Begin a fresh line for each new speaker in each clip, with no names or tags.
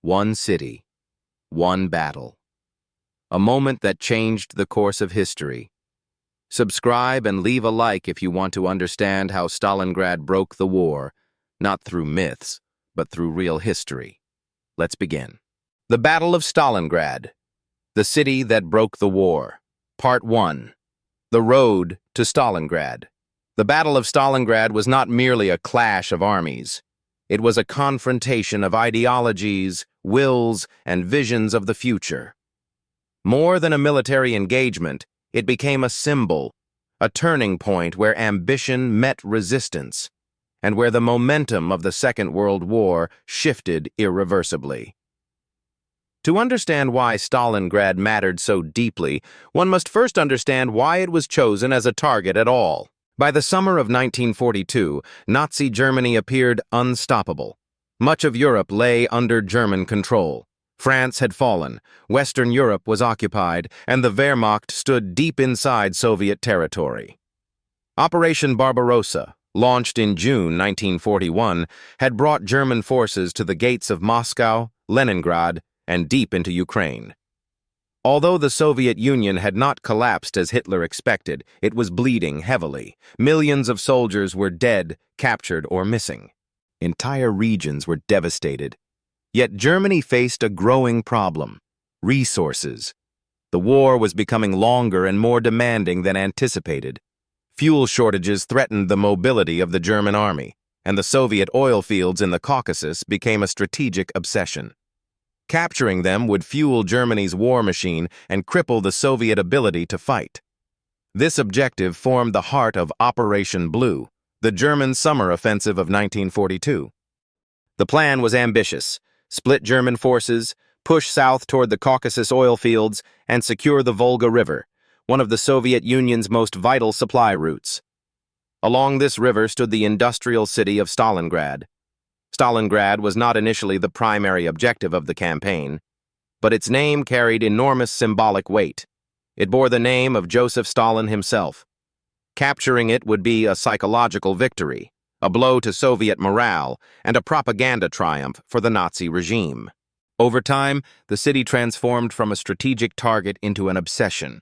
One city, one battle. A moment that changed the course of history. Subscribe and leave a like if you want to understand how Stalingrad broke the war, not through myths, but through real history. Let's begin. The Battle of Stalingrad, the city that broke the war. Part 1. The road to Stalingrad. The Battle of Stalingrad was not merely a clash of armies. It was a confrontation of ideologies, wills, and visions of the future. More than a military engagement, it became a symbol, a turning point where ambition met resistance, and where the momentum of the Second World War shifted irreversibly. To understand why Stalingrad mattered so deeply, one must first understand why it was chosen as a target at all. By the summer of 1942, Nazi Germany appeared unstoppable. Much of Europe lay under German control. France had fallen, Western Europe was occupied, and the Wehrmacht stood deep inside Soviet territory. Operation Barbarossa, launched in June 1941, had brought German forces to the gates of Moscow, Leningrad, and deep into Ukraine. Although the Soviet Union had not collapsed as Hitler expected, it was bleeding heavily. Millions of soldiers were dead, captured, or missing. Entire regions were devastated. Yet Germany faced a growing problem: resources. The war was becoming longer and more demanding than anticipated. Fuel shortages threatened the mobility of the German army, and the Soviet oil fields in the Caucasus became a strategic obsession. Capturing them would fuel Germany's war machine and cripple the Soviet ability to fight. This objective formed the heart of Operation Blue, the German summer offensive of 1942. The plan was ambitious: split German forces, push south toward the Caucasus oil fields, and secure the Volga River, one of the Soviet Union's most vital supply routes. Along this river stood the industrial city of Stalingrad. Stalingrad was not initially the primary objective of the campaign, but its name carried enormous symbolic weight. It bore the name of Joseph Stalin himself. Capturing it would be a psychological victory, a blow to Soviet morale, and a propaganda triumph for the Nazi regime. Over time, the city transformed from a strategic target into an obsession.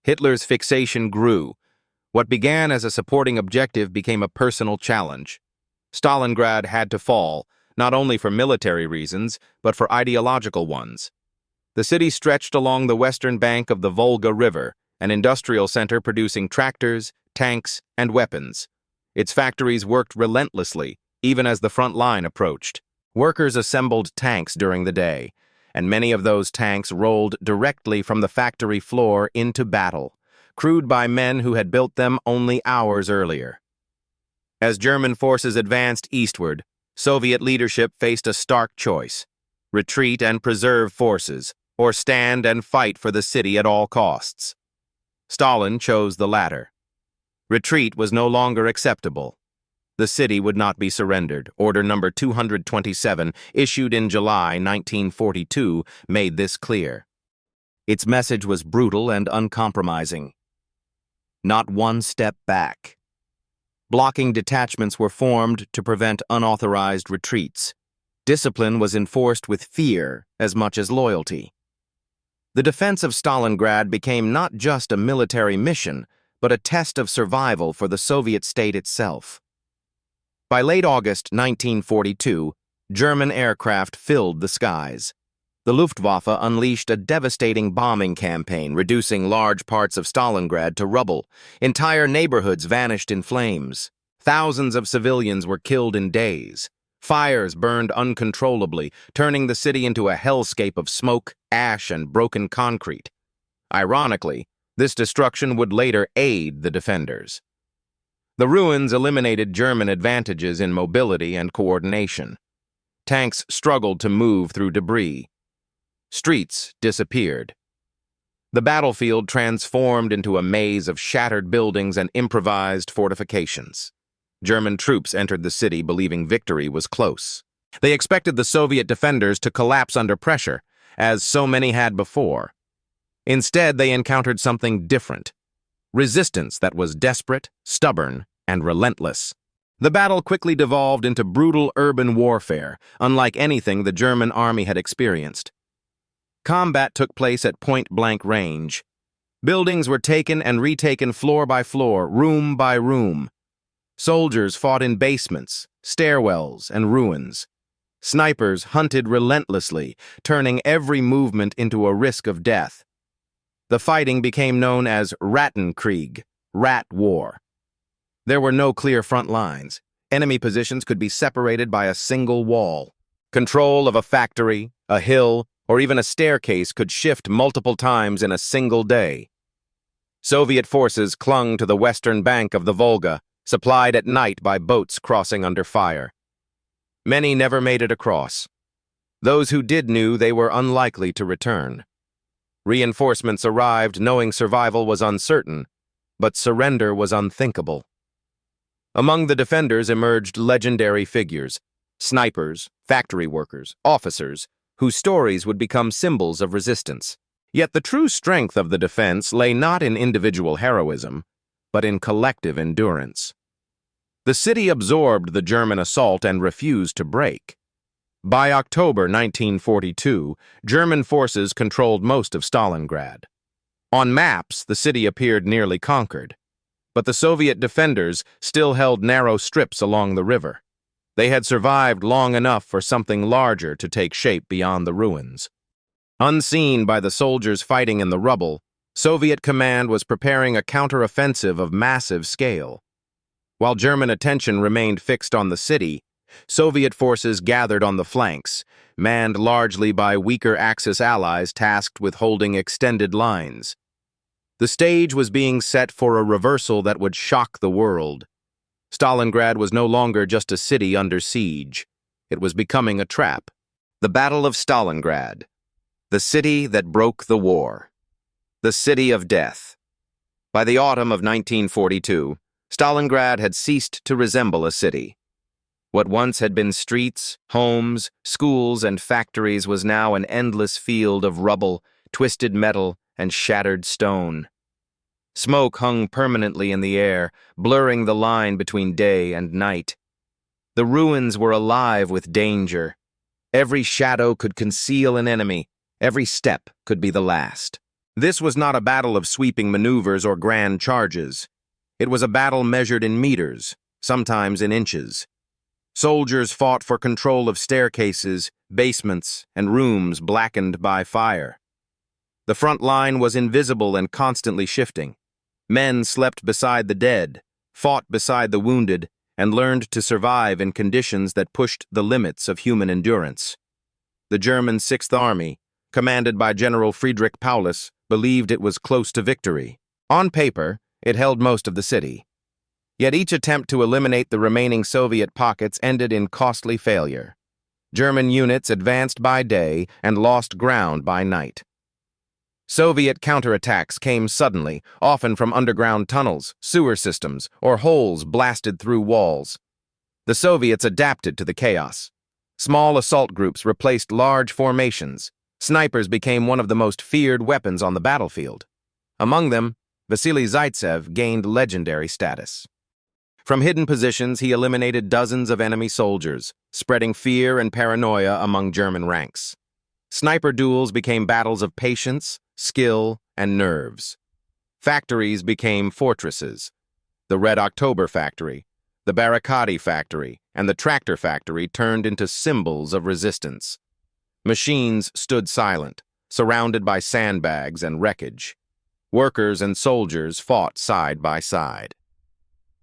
Hitler's fixation grew. What began as a supporting objective became a personal challenge. Stalingrad had to fall, not only for military reasons, but for ideological ones. The city stretched along the western bank of the Volga River, an industrial center producing tractors, tanks, and weapons. Its factories worked relentlessly, even as the front line approached. Workers assembled tanks during the day, and many of those tanks rolled directly from the factory floor into battle, crewed by men who had built them only hours earlier. As German forces advanced eastward, Soviet leadership faced a stark choice: retreat and preserve forces, or stand and fight for the city at all costs. Stalin chose the latter. Retreat was no longer acceptable. The city would not be surrendered. Order number 227, issued in July 1942, made this clear. Its message was brutal and uncompromising. Not one step back. Blocking detachments were formed to prevent unauthorized retreats. Discipline was enforced with fear as much as loyalty. The defense of Stalingrad became not just a military mission, but a test of survival for the Soviet state itself. By late August 1942, German aircraft filled the skies. The Luftwaffe unleashed a devastating bombing campaign, reducing large parts of Stalingrad to rubble. Entire neighborhoods vanished in flames. Thousands of civilians were killed in days. Fires burned uncontrollably, turning the city into a hellscape of smoke, ash, and broken concrete. Ironically, this destruction would later aid the defenders. The ruins eliminated German advantages in mobility and coordination. Tanks struggled to move through debris. Streets disappeared. The battlefield transformed into a maze of shattered buildings and improvised fortifications. German troops entered the city believing victory was close. They expected the Soviet defenders to collapse under pressure, as so many had before. Instead, they encountered something different: resistance that was desperate, stubborn, and relentless. The battle quickly devolved into brutal urban warfare, unlike anything the German army had experienced. Combat took place at point-blank range. Buildings were taken and retaken floor by floor, room by room. Soldiers fought in basements, stairwells, and ruins. Snipers hunted relentlessly, turning every movement into a risk of death. The fighting became known as Rattenkrieg, Rat War. There were no clear front lines. Enemy positions could be separated by a single wall. Control of a factory, a hill, or even a staircase could shift multiple times in a single day. Soviet forces clung to the western bank of the Volga, supplied at night by boats crossing under fire. Many never made it across. Those who did knew they were unlikely to return. Reinforcements arrived knowing survival was uncertain, but surrender was unthinkable. Among the defenders emerged legendary figures, snipers, factory workers, officers, whose stories would become symbols of resistance. Yet the true strength of the defense lay not in individual heroism, but in collective endurance. The city absorbed the German assault and refused to break. By October 1942, German forces controlled most of Stalingrad. On maps, the city appeared nearly conquered, but the Soviet defenders still held narrow strips along the river. They had survived long enough for something larger to take shape beyond the ruins. Unseen by the soldiers fighting in the rubble, Soviet command was preparing a counteroffensive of massive scale. While German attention remained fixed on the city, Soviet forces gathered on the flanks, manned largely by weaker Axis allies tasked with holding extended lines. The stage was being set for a reversal that would shock the world. Stalingrad was no longer just a city under siege. It was becoming a trap. The Battle of Stalingrad, the city that broke the war. The city of death. By the autumn of 1942, Stalingrad had ceased to resemble a city. What once had been streets, homes, schools, and factories was now an endless field of rubble, twisted metal, and shattered stone. Smoke hung permanently in the air, blurring the line between day and night. The ruins were alive with danger. Every shadow could conceal an enemy. Every step could be the last. This was not a battle of sweeping maneuvers or grand charges. It was a battle measured in meters, sometimes in inches. Soldiers fought for control of staircases, basements, and rooms blackened by fire. The front line was invisible and constantly shifting. Men slept beside the dead, fought beside the wounded, and learned to survive in conditions that pushed the limits of human endurance. The German Sixth Army, commanded by General Friedrich Paulus, believed it was close to victory. On paper, it held most of the city. Yet each attempt to eliminate the remaining Soviet pockets ended in costly failure. German units advanced by day and lost ground by night. Soviet counterattacks came suddenly, often from underground tunnels, sewer systems, or holes blasted through walls. The Soviets adapted to the chaos. Small assault groups replaced large formations. Snipers became one of the most feared weapons on the battlefield. Among them, Vasily Zaitsev gained legendary status. From hidden positions, he eliminated dozens of enemy soldiers, spreading fear and paranoia among German ranks. Sniper duels became battles of patience, skill, and nerves. Factories became fortresses. The Red October factory, the Barricadi factory, and the tractor factory turned into symbols of resistance. Machines stood silent, surrounded by sandbags and wreckage. Workers and soldiers fought side by side.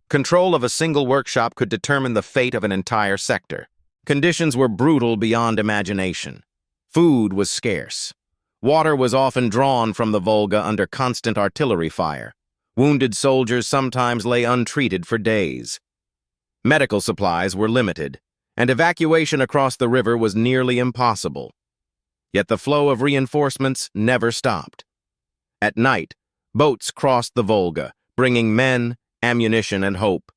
Control of a single workshop could determine the fate of an entire sector. Conditions were brutal beyond imagination. Food was scarce. Water was often drawn from the Volga under constant artillery fire. Wounded soldiers sometimes lay untreated for days. Medical supplies were limited, and evacuation across the river was nearly impossible. Yet the flow of reinforcements never stopped. At night, boats crossed the Volga, bringing men, ammunition, and hope,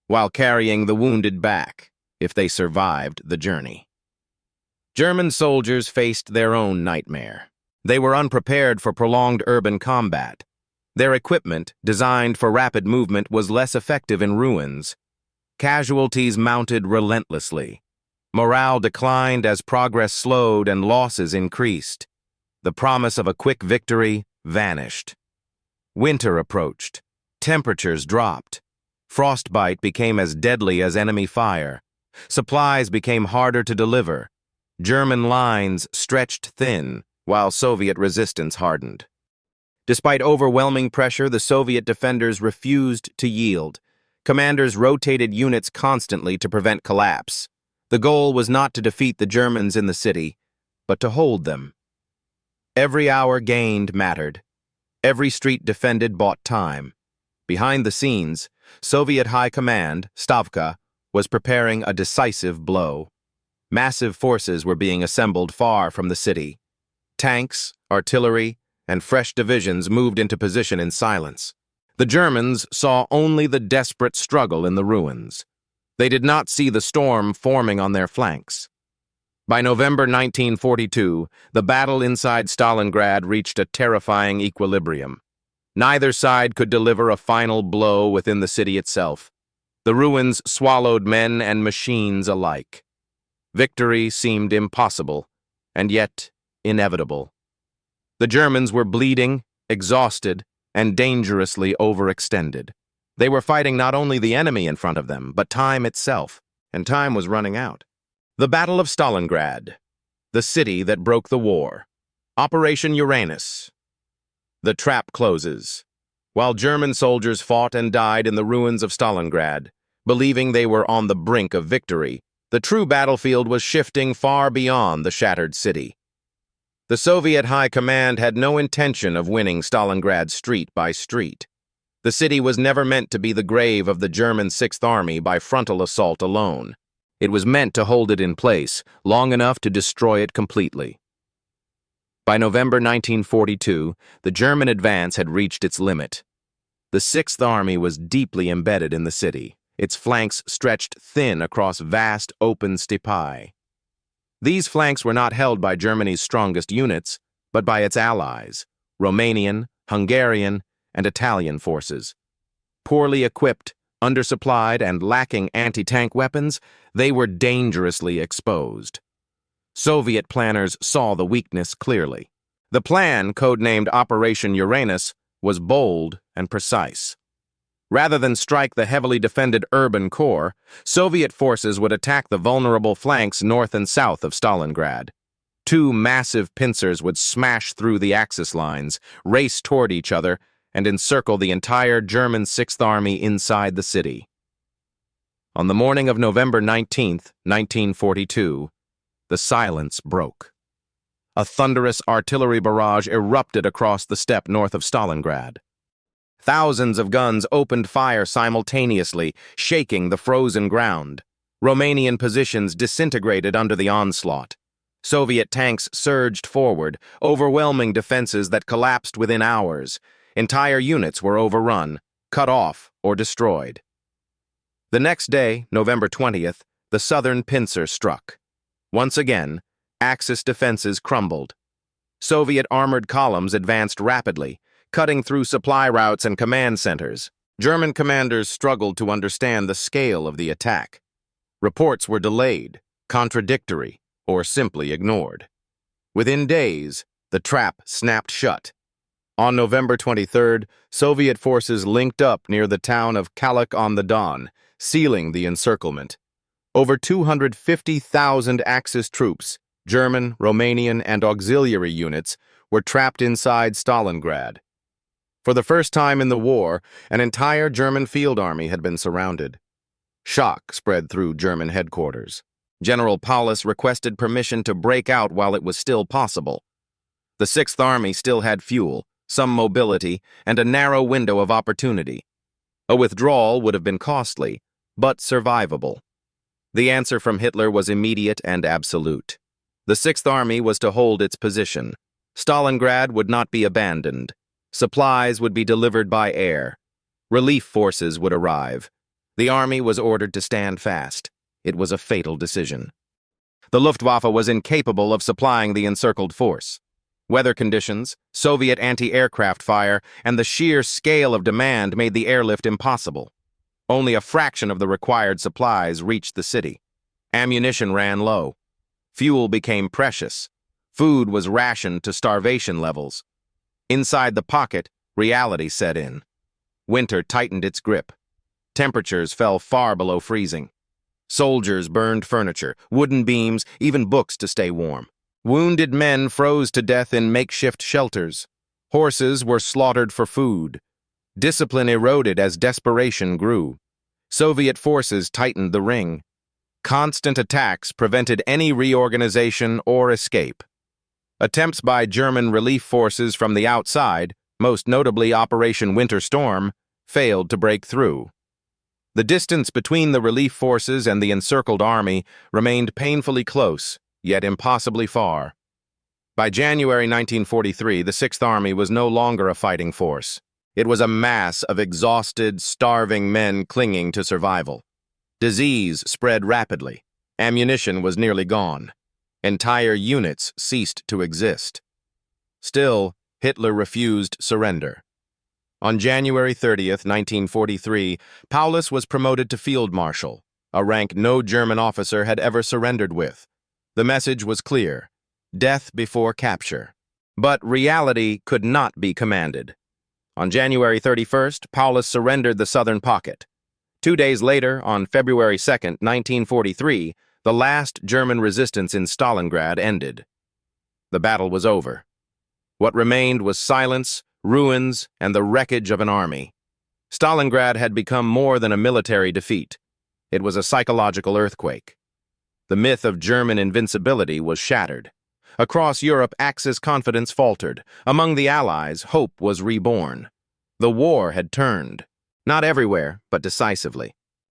while carrying the wounded back, if they survived the journey. German soldiers faced their own nightmare. They were unprepared for prolonged urban combat. Their equipment, designed for rapid movement, was less effective in ruins. Casualties mounted relentlessly. Morale declined as progress slowed and losses increased. The promise of a quick victory vanished. Winter approached. Temperatures dropped. Frostbite became as deadly as enemy fire. Supplies became harder to deliver. German lines stretched thin, while Soviet resistance hardened. Despite overwhelming pressure, the Soviet defenders refused to yield. Commanders rotated units constantly to prevent collapse. The goal was not to defeat the Germans in the city, but to hold them. Every hour gained mattered. Every street defended bought time. Behind the scenes, Soviet High Command, Stavka, was preparing a decisive blow. Massive forces were being assembled far from the city. Tanks, artillery, and fresh divisions moved into position in silence. The Germans saw only the desperate struggle in the ruins. They did not see the storm forming on their flanks. By November 1942, the battle inside Stalingrad reached a terrifying equilibrium. Neither side could deliver a final blow within the city itself. The ruins swallowed men and machines alike. Victory seemed impossible, and yet inevitable. The Germans were bleeding, exhausted, and dangerously overextended. They were fighting not only the enemy in front of them, but time itself, and time was running out. The Battle of Stalingrad, the city that broke the war. Operation Uranus. The trap closes. While German soldiers fought and died in the ruins of Stalingrad, believing they were on the brink of victory, the true battlefield was shifting far beyond the shattered city. The Soviet High Command had no intention of winning Stalingrad street by street. The city was never meant to be the grave of the German Sixth Army by frontal assault alone. It was meant to hold it in place long enough to destroy it completely. By November 1942, the German advance had reached its limit. The Sixth Army was deeply embedded in the city, its flanks stretched thin across vast open steppe. These flanks were not held by Germany's strongest units, but by its allies, Romanian, Hungarian, and Italian forces. Poorly equipped, undersupplied, and lacking anti-tank weapons, they were dangerously exposed. Soviet planners saw the weakness clearly. The plan, codenamed Operation Uranus, was bold and precise. Rather than strike the heavily defended urban core, Soviet forces would attack the vulnerable flanks north and south of Stalingrad. Two massive pincers would smash through the Axis lines, race toward each other, and encircle the entire German Sixth Army inside the city. On the morning of November 19, 1942, the silence broke. A thunderous artillery barrage erupted across the steppe north of Stalingrad. Thousands of guns opened fire simultaneously, shaking the frozen ground. Romanian positions disintegrated under the onslaught. Soviet tanks surged forward, overwhelming defenses that collapsed within hours. Entire units were overrun, cut off, or destroyed. The next day, November 20th, the southern pincer struck. Once again, Axis defenses crumbled. Soviet armored columns advanced rapidly, cutting through supply routes and command centers. German commanders struggled to understand the scale of the attack. Reports were delayed, contradictory, or simply ignored. Within days, the trap snapped shut. On November 23rd, Soviet forces linked up near the town of Kalach on the Don, sealing the encirclement. Over 250,000 Axis troops, German, Romanian, and auxiliary units, were trapped inside Stalingrad. For the first time in the war, an entire German field army had been surrounded. Shock spread through German headquarters. General Paulus requested permission to break out while it was still possible. The Sixth Army still had fuel, some mobility, and a narrow window of opportunity. A withdrawal would have been costly, but survivable. The answer from Hitler was immediate and absolute. The Sixth Army was to hold its position. Stalingrad would not be abandoned. Supplies would be delivered by air. Relief forces would arrive. The army was ordered to stand fast. It was a fatal decision. The Luftwaffe was incapable of supplying the encircled force. Weather conditions, Soviet anti-aircraft fire, and the sheer scale of demand made the airlift impossible. Only a fraction of the required supplies reached the city. Ammunition ran low. Fuel became precious. Food was rationed to starvation levels. Inside the pocket, reality set in. Winter tightened its grip. Temperatures fell far below freezing. Soldiers burned furniture, wooden beams, even books to stay warm. Wounded men froze to death in makeshift shelters. Horses were slaughtered for food. Discipline eroded as desperation grew. Soviet forces tightened the ring. Constant attacks prevented any reorganization or escape. Attempts by German relief forces from the outside, most notably Operation Winter Storm, failed to break through. The distance between the relief forces and the encircled army remained painfully close, yet impossibly far. By January 1943, the Sixth Army was no longer a fighting force. It was a mass of exhausted, starving men clinging to survival. Disease spread rapidly. Ammunition was nearly gone. Entire units ceased to exist. Still, Hitler refused surrender. On January 30th, 1943, Paulus was promoted to Field Marshal, a rank no German officer had ever surrendered with. The message was clear: death before capture. But reality could not be commanded. On January 31st, Paulus surrendered the southern pocket. 2 days later, on February 2nd, 1943, the last German resistance in Stalingrad ended. The battle was over. What remained was silence, ruins, and the wreckage of an army. Stalingrad had become more than a military defeat. It was a psychological earthquake. The myth of German invincibility was shattered. Across Europe, Axis confidence faltered. Among the Allies, hope was reborn. The war had turned. Not everywhere, but decisively.